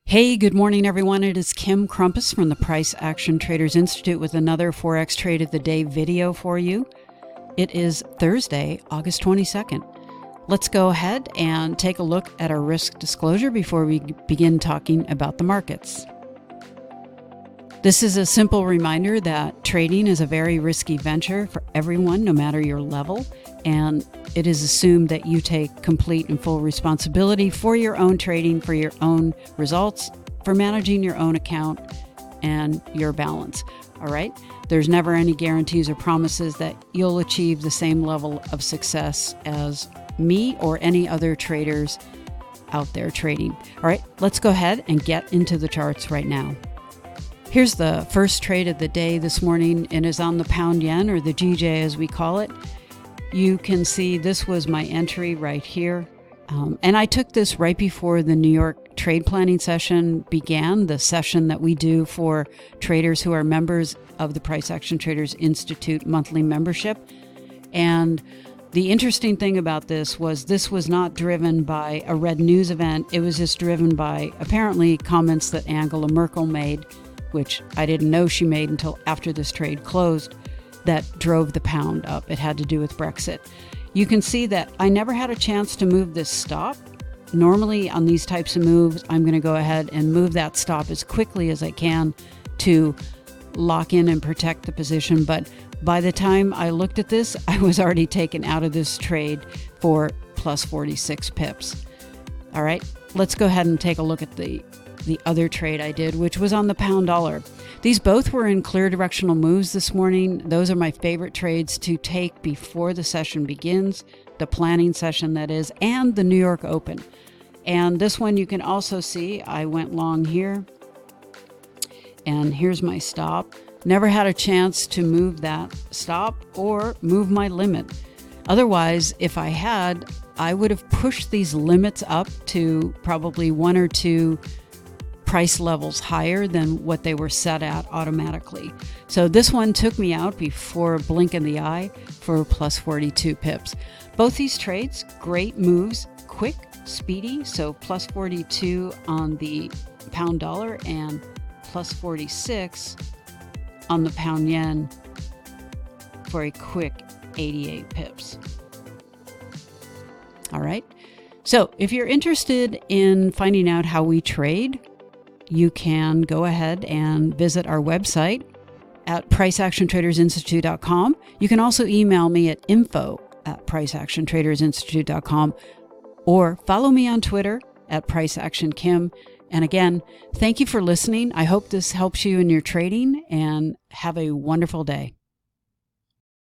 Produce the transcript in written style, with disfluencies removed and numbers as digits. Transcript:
Hey, good morning, everyone. It is Kim Crumpus from the Price Action Traders Institute with another Forex Trade of the Day video for you. It is Thursday, August 22nd. Let's go ahead and take a look at our risk disclosure before we begin talking about the markets. This is a simple reminder that trading is a very risky venture for everyone, no matter your level, and it is assumed that you take complete and full responsibility for your own trading, for your own results, for managing your own account and your balance. All right? There's never any guarantees or promises that you'll achieve the same level of success as me or any other traders out there trading. All right, let's go ahead and get into the charts right now. Here's the first trade of the day this morning, and is on the pound yen, or the GJ as we call it. You can see this was my entry right here. And I took this right before the New York trade planning session began, the session that we do for traders who are members of the Price Action Traders Institute monthly membership. And the interesting thing about this was not driven by a red news event. It was just driven by apparently comments that Angela Merkel made, which I didn't know she made until after this trade closed, that drove the pound up. It had to do with Brexit. You can see that I never had a chance to move this stop. Normally on these types of moves, I'm going to go ahead and move that stop as quickly as I can to lock in and protect the position. But by the time I looked at this, I was already taken out of this trade for plus 46 pips. All right, let's go ahead and take a look at the other trade I did, which was on the pound dollar. These both were in clear directional moves this morning. Those are my favorite trades to take before the session begins, the planning session that is, and the New York Open. And this one you can also see I went long here. And here's my stop. Never had a chance to move that stop or move my limit. Otherwise, if I had, I would have pushed these limits up to probably one or two price levels higher than what they were set at automatically. So this one took me out before a blink in the eye for plus 42 pips. Both these trades, great moves, quick, speedy. So plus 42 on the pound dollar and plus 46 on the pound yen for a quick 88 pips. All right. So if you're interested in finding out how we trade, you can go ahead and visit our website at priceactiontradersinstitute.com. You can also email me at info@priceactiontradersinstitute.com or follow me on Twitter at priceactionkim. And again, thank you for listening. I hope this helps you in your trading, and have a wonderful day.